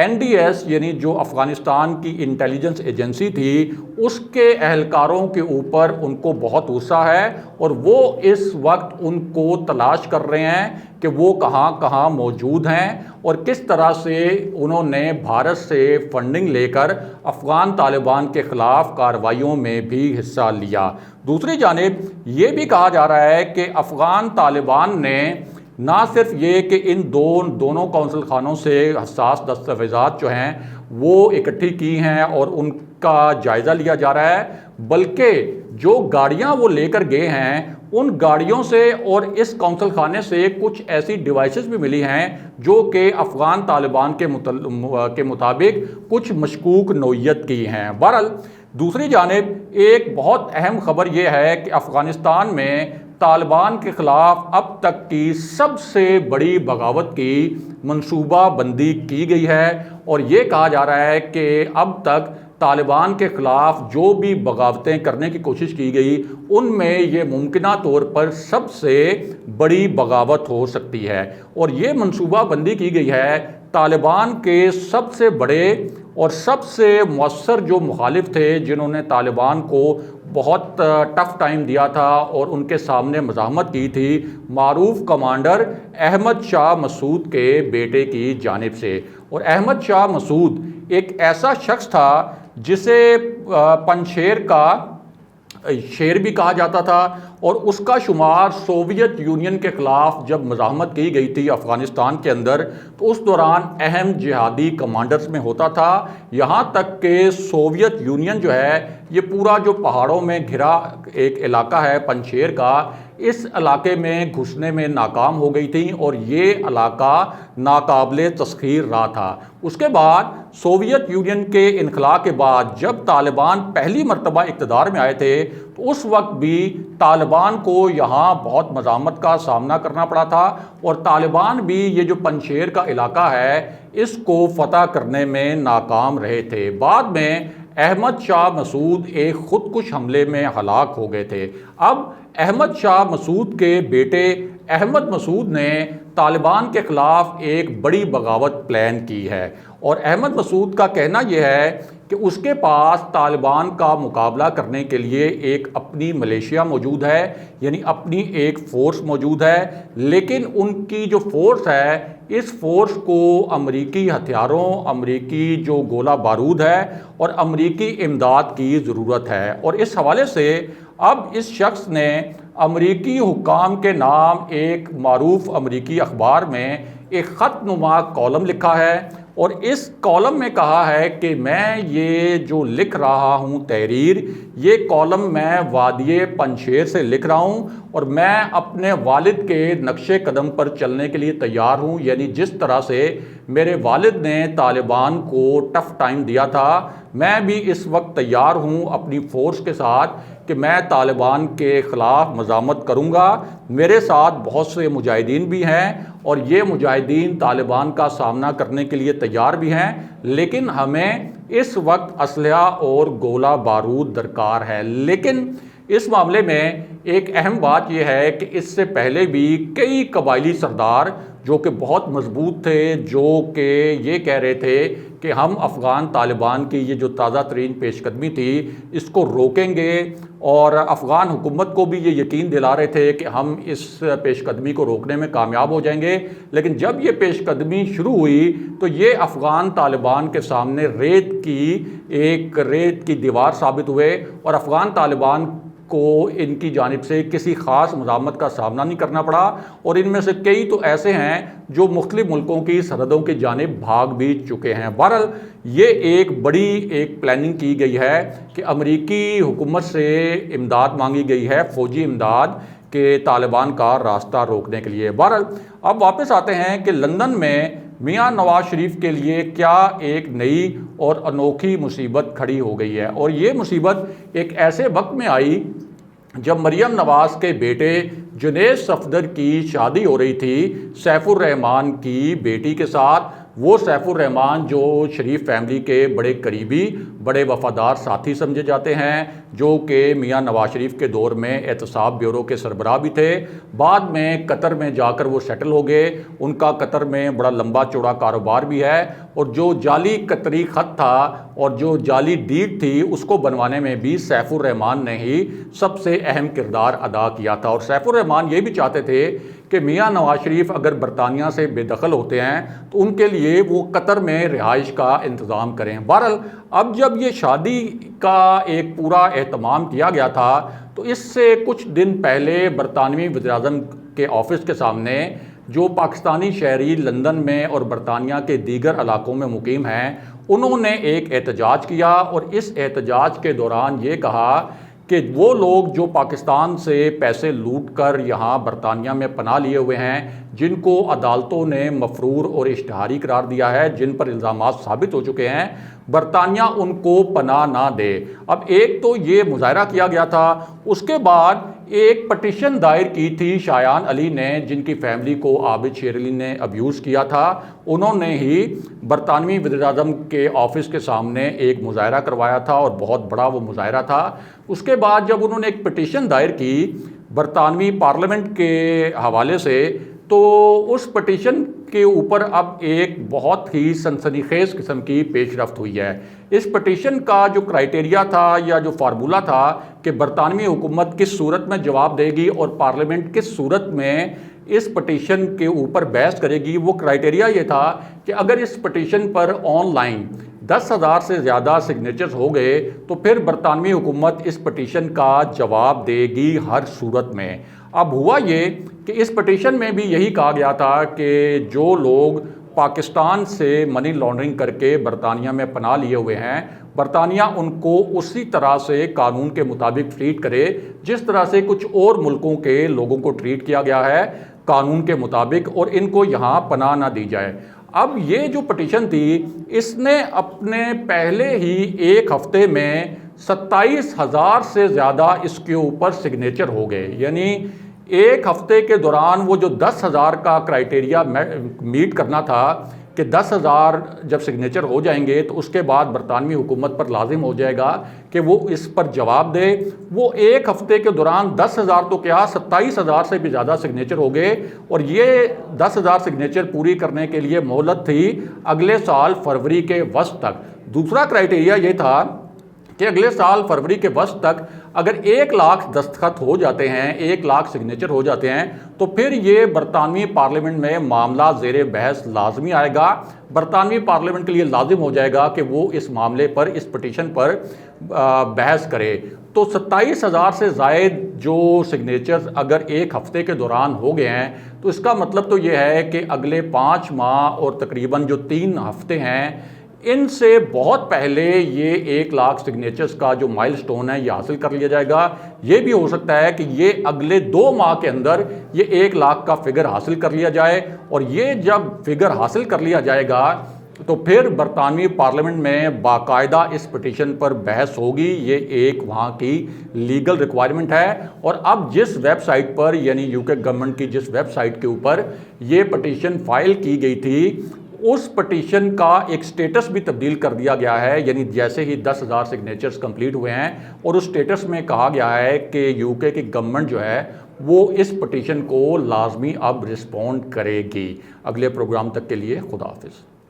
NDS یعنی جو افغانستان کی انٹیلیجنس ایجنسی تھی اس کے اہلکاروں کے اوپر ان کو بہت غصہ ہے اور وہ اس وقت ان کو تلاش کر رہے ہیں کہ وہ کہاں کہاں موجود ہیں اور کس طرح سے انہوں نے بھارت سے فنڈنگ لے کر افغان طالبان کے خلاف کارروائیوں میں بھی حصہ لیا۔ دوسری جانب یہ بھی کہا جا رہا ہے کہ افغان طالبان نے نہ صرف یہ کہ ان دونوں کونسل خانوں سے حساس دستاویزات جو ہیں وہ اکٹھی کی ہیں اور ان کا جائزہ لیا جا رہا ہے، بلکہ جو گاڑیاں وہ لے کر گئے ہیں ان گاڑیوں سے اور اس کونسل خانے سے کچھ ایسی ڈیوائسز بھی ملی ہیں جو کہ افغان طالبان کے مطابق کچھ مشکوک نوعیت کی ہیں۔ بہرحال دوسری جانب ایک بہت اہم خبر یہ ہے کہ افغانستان میں طالبان کے خلاف اب تک کی سب سے بڑی بغاوت کی منصوبہ بندی کی گئی ہے اور یہ کہا جا رہا ہے کہ اب تک طالبان کے خلاف جو بھی بغاوتیں کرنے کی کوشش کی گئی ان میں یہ ممکنہ طور پر سب سے بڑی بغاوت ہو سکتی ہے، اور یہ منصوبہ بندی کی گئی ہے طالبان کے سب سے بڑے اور سب سے مؤثر جو مخالف تھے جنہوں نے طالبان کو بہت ٹف ٹائم دیا تھا اور ان کے سامنے مزاحمت کی تھی، معروف کمانڈر احمد شاہ مسعود کے بیٹے کی جانب سے۔ اور احمد شاہ مسعود ایک ایسا شخص تھا جسے پنشیر کا شیر بھی کہا جاتا تھا اور اس کا شمار سوویت یونین کے خلاف جب مزاحمت کی گئی تھی افغانستان کے اندر تو اس دوران اہم جہادی کمانڈرز میں ہوتا تھا، یہاں تک کہ سوویت یونین جو ہے یہ پورا جو پہاڑوں میں گھرا ایک علاقہ ہے پنشیر کا، اس علاقے میں گھسنے میں ناکام ہو گئی تھی اور یہ علاقہ ناقابل تسخیر رہا تھا۔ اس کے بعد سوویت یونین کے انخلاء کے بعد جب طالبان پہلی مرتبہ اقتدار میں آئے تھے تو اس وقت بھی طالبان کو یہاں بہت مزاحمت کا سامنا کرنا پڑا تھا اور طالبان بھی یہ جو پنشیر کا علاقہ ہے اس کو فتح کرنے میں ناکام رہے تھے۔ بعد میں احمد شاہ مسعود ایک خودکش حملے میں ہلاک ہو گئے تھے۔ اب احمد شاہ مسعود کے بیٹے احمد مسعود نے طالبان کے خلاف ایک بڑی بغاوت پلان کی ہے اور احمد مسعود کا کہنا یہ ہے کہ اس کے پاس طالبان کا مقابلہ کرنے کے لیے ایک اپنی ملیشیا موجود ہے، یعنی اپنی ایک فورس موجود ہے، لیکن ان کی جو فورس ہے اس فورس کو امریکی ہتھیاروں، امریکی جو گولہ بارود ہے اور امریکی امداد کی ضرورت ہے۔ اور اس حوالے سے اب اس شخص نے امریکی حکام کے نام ایک معروف امریکی اخبار میں ایک خط نما کالم لکھا ہے اور اس کالم میں کہا ہے کہ میں یہ جو لکھ رہا ہوں تحریر، یہ کالم میں وادی پنشیر سے لکھ رہا ہوں اور میں اپنے والد کے نقش قدم پر چلنے کے لیے تیار ہوں، یعنی جس طرح سے میرے والد نے طالبان کو ٹف ٹائم دیا تھا میں بھی اس وقت تیار ہوں اپنی فورس کے ساتھ کہ میں طالبان کے خلاف مزاحمت کروں گا۔ میرے ساتھ بہت سے مجاہدین بھی ہیں اور یہ مجاہدین طالبان کا سامنا کرنے کے لیے تیار بھی ہیں، لیکن ہمیں اس وقت اسلحہ اور گولہ بارود درکار ہے۔ لیکن اس معاملے میں ایک اہم بات یہ ہے کہ اس سے پہلے بھی کئی قبائلی سردار جو کہ بہت مضبوط تھے، جو کہ یہ کہہ رہے تھے کہ ہم افغان طالبان کی یہ جو تازہ ترین پیش قدمی تھی اس کو روکیں گے، اور افغان حکومت کو بھی یہ یقین دلا رہے تھے کہ ہم اس پیش قدمی کو روکنے میں کامیاب ہو جائیں گے، لیکن جب یہ پیش قدمی شروع ہوئی تو یہ افغان طالبان کے سامنے ریت کی دیوار ثابت ہوئے اور افغان طالبان کو ان کی جانب سے کسی خاص مزاحمت کا سامنا نہیں کرنا پڑا، اور ان میں سے کئی تو ایسے ہیں جو مختلف ملکوں کی سرحدوں کی جانب بھاگ بھی چکے ہیں۔ بہرحال یہ ایک بڑی پلاننگ کی گئی ہے کہ امریکی حکومت سے امداد مانگی گئی ہے، فوجی امداد کہ طالبان کا راستہ روکنے کے لیے۔ بہرحال اب واپس آتے ہیں کہ لندن میں میاں نواز شریف کے لیے کیا ایک نئی اور انوکھی مصیبت کھڑی ہو گئی ہے، اور یہ مصیبت ایک ایسے وقت میں آئی جب مریم نواز کے بیٹے جنید صفدر کی شادی ہو رہی تھی سیف الرحمان کی بیٹی کے ساتھ۔ وہ سیف الرحمان جو شریف فیملی کے بڑے قریبی بڑے وفادار ساتھی سمجھے جاتے ہیں، جو کہ میاں نواز شریف کے دور میں احتساب بیورو کے سربراہ بھی تھے۔ بعد میں قطر میں جا کر وہ سیٹل ہو گئے، ان کا قطر میں بڑا لمبا چوڑا کاروبار بھی ہے، اور جو جعلی قطری خط تھا اور جو جعلی ڈیڈ تھی اس کو بنوانے میں بھی سیف الرحمان نے ہی سب سے اہم کردار ادا کیا تھا۔ اور سیف الرحمان یہ بھی چاہتے تھے کہ میاں نواز شریف اگر برطانیہ سے بے دخل ہوتے ہیں تو ان کے لیے وہ قطر میں رہائش کا انتظام کریں۔ بہرحال اب جب یہ شادی کا ایک پورا اہتمام کیا گیا تھا تو اس سے کچھ دن پہلے برطانوی وزیراعظم کے آفس کے سامنے جو پاکستانی شہری لندن میں اور برطانیہ کے دیگر علاقوں میں مقیم ہیں، انہوں نے ایک احتجاج کیا، اور اس احتجاج کے دوران یہ کہا کہ وہ لوگ جو پاکستان سے پیسے لوٹ کر یہاں برطانیہ میں پناہ لیے ہوئے ہیں، جن کو عدالتوں نے مفرور اور اشتہاری قرار دیا ہے، جن پر الزامات ثابت ہو چکے ہیں، برطانیہ ان کو پناہ نہ دے۔ اب ایک تو یہ مظاہرہ کیا گیا تھا، اس کے بعد ایک پٹیشن دائر کی تھی شایان علی نے، جن کی فیملی کو عابد شیر علی نے ابیوز کیا تھا۔ انہوں نے ہی برطانوی وزیراعظم کے آفس کے سامنے ایک مظاہرہ کروایا تھا، اور بہت بڑا وہ مظاہرہ تھا۔ اس کے بعد جب انہوں نے ایک پٹیشن دائر کی برطانوی پارلیمنٹ کے حوالے سے، تو اس پٹیشن کے اوپر اب ایک بہت ہی سنسنی خیز قسم کی پیش رفت ہوئی ہے۔ اس پٹیشن کا جو کرائیٹیریا تھا یا جو فارمولہ تھا کہ برطانوی حکومت کس صورت میں جواب دے گی اور پارلیمنٹ کس صورت میں اس پٹیشن کے اوپر بحث کرے گی، وہ کرائیٹیریا یہ تھا کہ اگر اس پٹیشن پر آن لائن 10,000 سے زیادہ سگنیچرز ہو گئے تو پھر برطانوی حکومت اس پٹیشن کا جواب دے گی ہر صورت میں۔ اب ہوا یہ کہ اس پٹیشن میں بھی یہی کہا گیا تھا کہ جو لوگ پاکستان سے منی لانڈرنگ کر کے برطانیہ میں پناہ لیے ہوئے ہیں، برطانیہ ان کو اسی طرح سے قانون کے مطابق ٹریٹ کرے جس طرح سے کچھ اور ملکوں کے لوگوں کو ٹریٹ کیا گیا ہے قانون کے مطابق، اور ان کو یہاں پناہ نہ دی جائے۔ اب یہ جو پٹیشن تھی، اس نے اپنے پہلے ہی ایک ہفتے میں 27,000 سے زیادہ اس کے اوپر سگنیچر ہو گئے، یعنی ایک ہفتے کے دوران وہ جو 10,000 کا کرائیٹیریا میٹ کرنا تھا کہ 10,000 جب سگنیچر ہو جائیں گے تو اس کے بعد برطانوی حکومت پر لازم ہو جائے گا کہ وہ اس پر جواب دے، وہ ایک ہفتے کے دوران 10,000 تو کیا 27,000 سے بھی زیادہ سگنیچر ہو گئے، اور یہ 10,000 سگنیچر پوری کرنے کے لیے مہلت تھی اگلے سال فروری کے وسط تک۔ دوسرا کرائیٹیریا یہ تھا کہ اگلے سال فروری کے وسط تک اگر 1,00,000 دستخط ہو جاتے ہیں، 1,00,000 سگنیچر ہو جاتے ہیں، تو پھر یہ برطانوی پارلیمنٹ میں معاملہ زیر بحث لازمی آئے گا۔ برطانوی پارلیمنٹ کے لیے لازم ہو جائے گا کہ وہ اس معاملے پر، اس پٹیشن پر بحث کرے۔ تو 27,000 سے زائد جو سگنیچرز اگر ایک ہفتے کے دوران ہو گئے ہیں تو اس کا مطلب تو یہ ہے کہ اگلے 5 ماہ اور تقریباً جو 3 ہفتے ہیں، ان سے بہت پہلے یہ 1,00,000 سگنیچرز کا جو مائل سٹون ہے یہ حاصل کر لیا جائے گا۔ یہ بھی ہو سکتا ہے کہ یہ اگلے 2 ماہ کے اندر یہ 1,00,000 کا فگر حاصل کر لیا جائے، اور یہ جب فگر حاصل کر لیا جائے گا تو پھر برطانوی پارلیمنٹ میں باقاعدہ اس پٹیشن پر بحث ہوگی۔ یہ ایک وہاں کی لیگل ریکوائرمنٹ ہے، اور اب جس ویب سائٹ پر، یعنی یو کے گورنمنٹ کی جس ویب سائٹ کے اوپر یہ پٹیشن فائل کی گئی تھی، اس پٹیشن کا ایک سٹیٹس بھی تبدیل کر دیا گیا ہے، یعنی جیسے ہی 10,000 سگنیچرز کمپلیٹ ہوئے ہیں، اور اس سٹیٹس میں کہا گیا ہے کہ یو کے کی گورنمنٹ جو ہے وہ اس پٹیشن کو لازمی اب رسپونڈ کرے گی۔ اگلے پروگرام تک کے لیے خدا حافظ۔